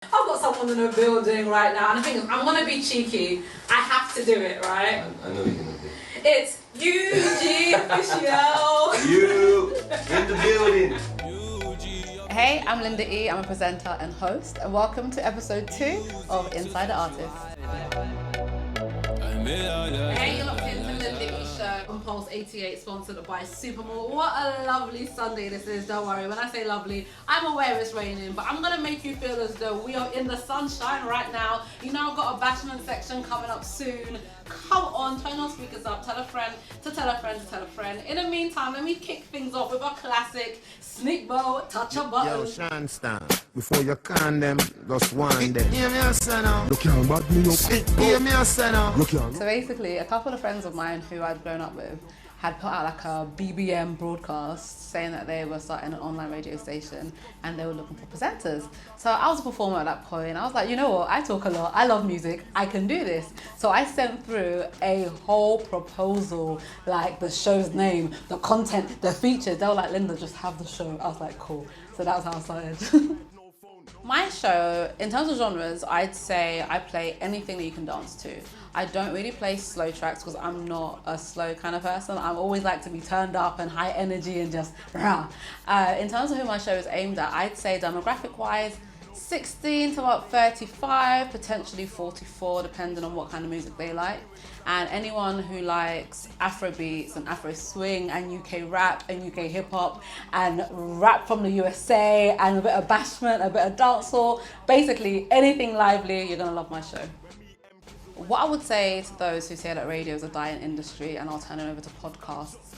I've got someone in the building right now, and I think I'm gonna be cheeky. I have to do it, right? I know you're gonna do. It's UG official. You in the building. Hey, I'm Linda E. I'm a presenter and host, and welcome to episode 2 of Inside the Artist. Hey, you're locked into Linda E show on Pulse 88, sponsored by Supermall. What a lovely Sunday this is. Don't worry, when I say lovely, I'm aware it's raining, but I'm gonna make you feel as though we are in the sunshine right now. You know, I've got a bashment section coming up soon. Come on, turn your speakers up, tell a friend to tell a friend to tell a friend. In the meantime, let me kick things off with a classic Sneak Bow, Touch a Button. Yo, Sean Stan, before you can them, just one them. Hear me a say now. Look here, bad me up. Hear me a say now. Look here. So basically, a couple of friends of mine who I'd grown up with had put out like a BBM broadcast saying that they were starting an online radio station and they were looking for presenters. So I was a performer at that point. I was like, you know what, I talk a lot, I love music, I can do this. So I sent through a whole proposal, like the show's name, the content, the features. They were like, Linda, just have the show. I was like, cool. So that was how I started. My show, in terms of genres, I'd say I play anything that you can dance to. I don't really play slow tracks because I'm not a slow kind of person. I always like to be turned up and high energy and just rah. In terms of who my show is aimed at, I'd say demographic-wise, 16 to about 35, potentially 44, depending on what kind of music they like. And anyone who likes Afro beats and Afro swing and UK rap and UK hip hop and rap from the USA and a bit of bashment, a bit of dancehall, basically anything lively, you're gonna love my show. What I would say to those who say that radio is a dying industry and I'll turn it over to podcasts,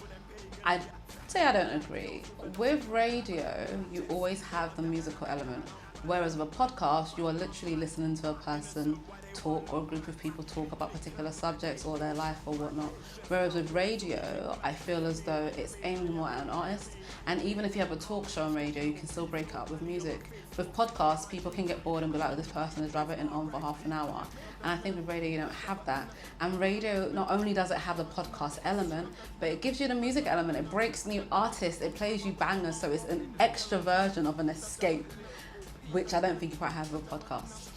I'd say I don't agree. With radio, you always have the musical element. Whereas with a podcast, you are literally listening to a person talk or a group of people talk about particular subjects or their life or whatnot. Whereas with radio, I feel as though it's aimed more at an artist. And even if you have a talk show on radio, you can still break it up with music. With podcasts, people can get bored and be like, oh, this person is rabbiting on for half an hour. And I think with radio, you don't have that. And radio, not only does it have the podcast element, but it gives you the music element. It breaks new artists. It plays you bangers. So it's an extra version of an escape, which I don't think you quite have with a podcast.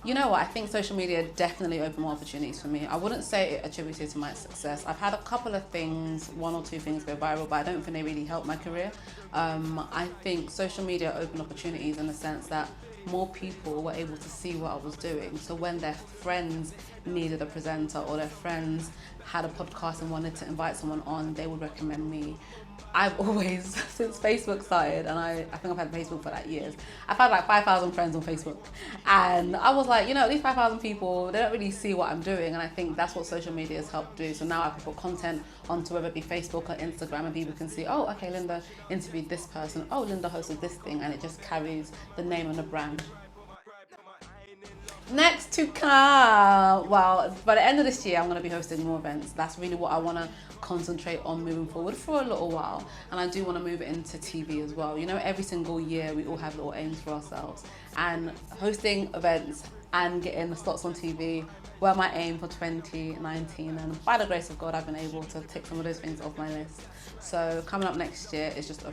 You know what, I think social media definitely opened more opportunities for me. I wouldn't say it attributed to my success. I've had a couple of things, 1 or 2 things go viral, but I don't think they really helped my career. I think social media opened opportunities in the sense that more people were able to see what I was doing. So when their friends needed a presenter or their friends had a podcast and wanted to invite someone on, they would recommend me. I've always, since Facebook started, and I think I've had Facebook for like years, I've had like 5,000 friends on Facebook. And I was like, you know, these 5,000 people, they don't really see what I'm doing. And I think that's what social media has helped do. So now I can put content onto whether it be Facebook or Instagram and people can see, oh, okay, Linda interviewed this person. Oh, Linda hosted this thing. And it just carries the name and the brand. Next to come, well, by the end of this year, I'm going to be hosting more events. That's really what I want to concentrate on moving forward for a little while. And I do want to move it into TV as well. You know, every single year, we all have little aims for ourselves. And hosting events and getting the slots on TV were my aim for 2019. And by the grace of God, I've been able to tick some of those things off my list. So coming up next year is just a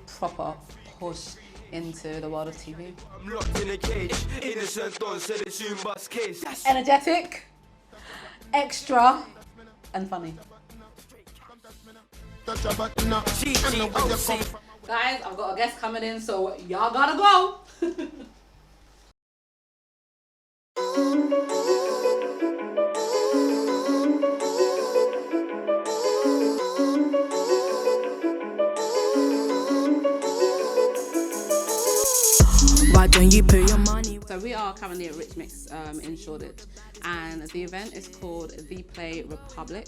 proper push into the world of TV. I'm locked in a cage, innocent don't say the soon bus case. Energetic, extra, and funny. Guys, I've got a guest coming in, so y'all gotta go. Why don't you put your money? So we are currently at Rich Mix in Shoreditch, and the event is called The Play Republic.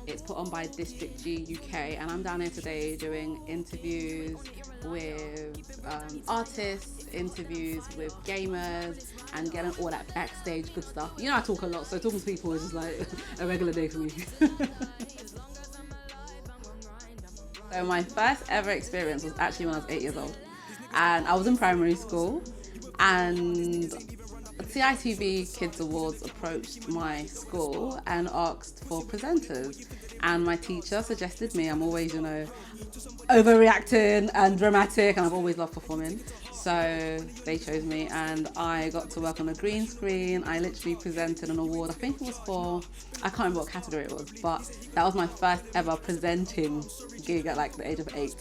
It's put on by District G UK, and I'm down here today doing interviews with artists, interviews with gamers, and getting all that backstage good stuff. You know, I talk a lot, so talking to people is just like a regular day for me. So my first ever experience was actually when I was 8 years old, and I was in primary school, and CITV Kids Awards approached my school and asked for presenters, and my teacher suggested me. I'm always, overreacting and dramatic, and I've always loved performing. So they chose me and I got to work on a green screen. I literally presented an award. I think it was for, I can't remember what category it was, but that was my first ever presenting gig at like the age of 8.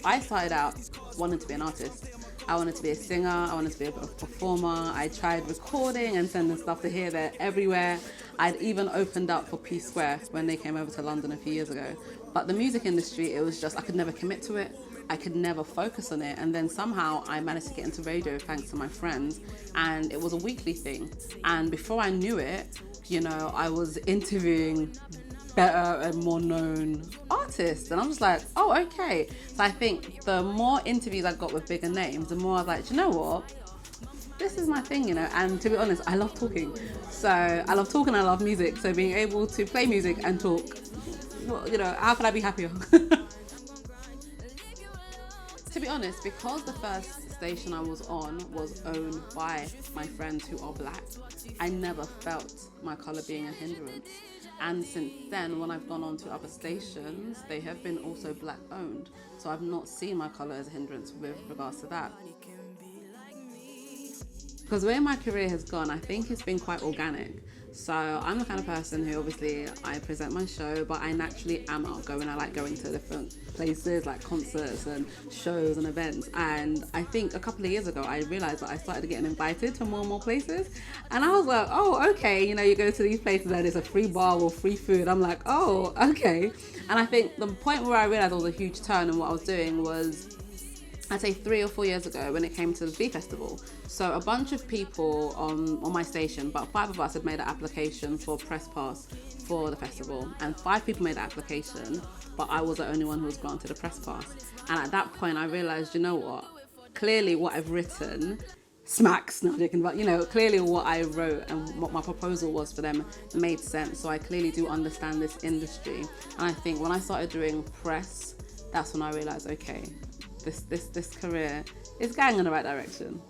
I started out wanting to be an artist. I wanted to be a singer, I wanted to be a performer. I tried recording and sending stuff to here, there, everywhere. I'd even opened up for P Square when they came over to London a few years ago. But the music industry, it was just, I could never commit to it. I could never focus on it. And then somehow I managed to get into radio thanks to my friends. And it was a weekly thing. And before I knew it, you know, I was interviewing better and more known artists, and I'm just like, oh, okay. So I think the more interviews I got with bigger names, the more I was like, do you know what, this is my thing, you know. And to be honest, I love talking. So I love talking, I love music, so being able to play music and talk, well, you know, how could I be happier? To be honest, because the first station I was on was owned by my friends who are black, I never felt my colour being a hindrance. And since then, when I've gone on to other stations, they have been also black owned. So I've not seen my colour as a hindrance with regards to that. Because where my career has gone, I think it's been quite organic. So I'm the kind of person who obviously I present my show, but I naturally am outgoing. I like going to different places like concerts and shows and events. And I think a couple of years ago, I realized that I started getting invited to more and more places. And I was like, oh, okay, you know, you go to these places and it's a free bar or free food. I'm like, oh, okay. And I think the point where I realized there was a huge turn in what I was doing was, I'd say 3 or 4 years ago when it came to the Bee Festival. So a bunch of people on my station, about 5 of us had made an application for press pass for the festival, and 5 people made the application, but I was the only one who was granted a press pass. And at that point I realized, you know what, clearly what I've written smacks, not joking, but you know, clearly what I wrote and what my proposal was for them made sense. So I clearly do understand this industry. And I think when I started doing press, that's when I realized, okay, this career is going in the right direction.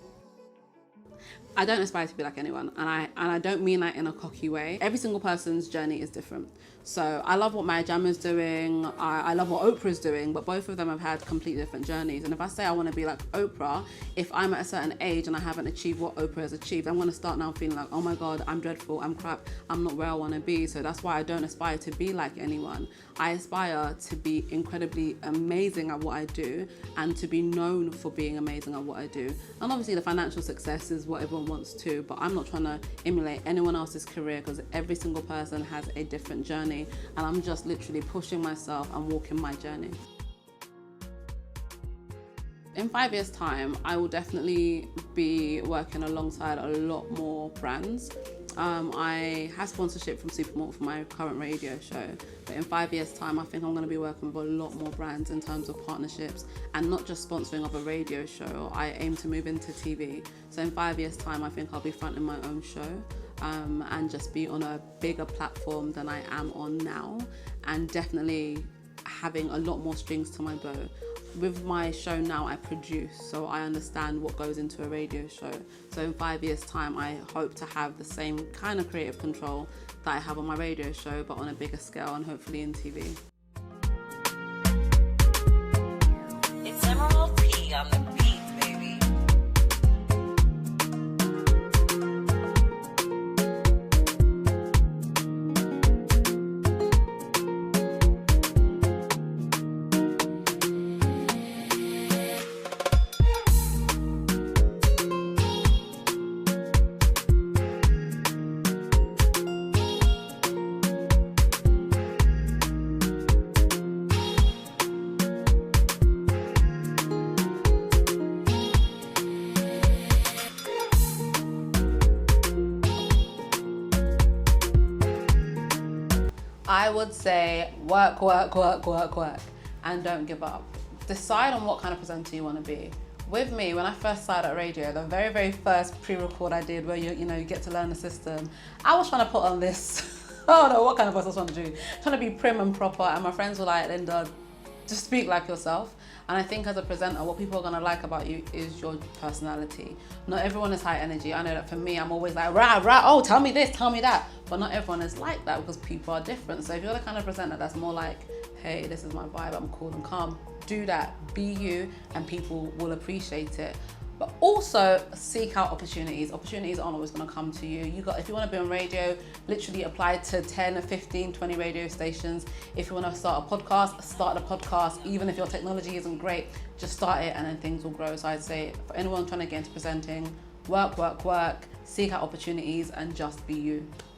I don't aspire to be like anyone, and I don't mean that in a cocky way. Every single person's journey is different. So I love what Maya Jama's doing, I love what Oprah's doing, but both of them have had completely different journeys. And if I say I want to be like Oprah, if I'm at a certain age and I haven't achieved what Oprah has achieved, I'm going to start now feeling like, oh my God, I'm dreadful, I'm crap, I'm not where I want to be. So that's why I don't aspire to be like anyone. I aspire to be incredibly amazing at what I do and to be known for being amazing at what I do. And obviously the financial success is what everyone wants to, but I'm not trying to emulate anyone else's career because every single person has a different journey, and I'm just literally pushing myself and walking my journey. In 5 years' time, I will definitely be working alongside a lot more brands. I have sponsorship from Supermalt for my current radio show, but in 5 years' time, I think I'm going to be working with a lot more brands in terms of partnerships and not just sponsoring of a radio show. I aim to move into TV. So in 5 years' time, I think I'll be fronting my own show and just be on a bigger platform than I am on now, and definitely having a lot more strings to my bow. With my show now, I produce, so I understand what goes into a radio show. So in 5 years' time, I hope to have the same kind of creative control that I have on my radio show, but on a bigger scale and hopefully in TV. It's Emerald P on the beat, baby. I would say work, work, work, work, work, and don't give up. Decide on what kind of presenter you want to be. With me, when I first started at radio, the very, very first pre-record I did where you get to learn the system, I was trying to put on this, oh no, what kind of voice I was trying to do? Trying to be prim and proper, and my friends were like, Linda, just speak like yourself. And I think as a presenter, what people are gonna like about you is your personality. Not everyone is high energy. I know that for me, I'm always like, rah, rah, oh, tell me this, tell me that. But not everyone is like that because people are different. So if you're the kind of presenter that's more like, hey, this is my vibe, I'm cool and calm. Do that, be you, and people will appreciate it. But also seek out opportunities. Opportunities aren't always gonna come to you. If you wanna be on radio, literally apply to 10, 15, 20 radio stations. If you wanna start a podcast, start a podcast. Even if your technology isn't great, just start it and then things will grow. So I'd say for anyone trying to get into presenting, work, seek out opportunities and just be you.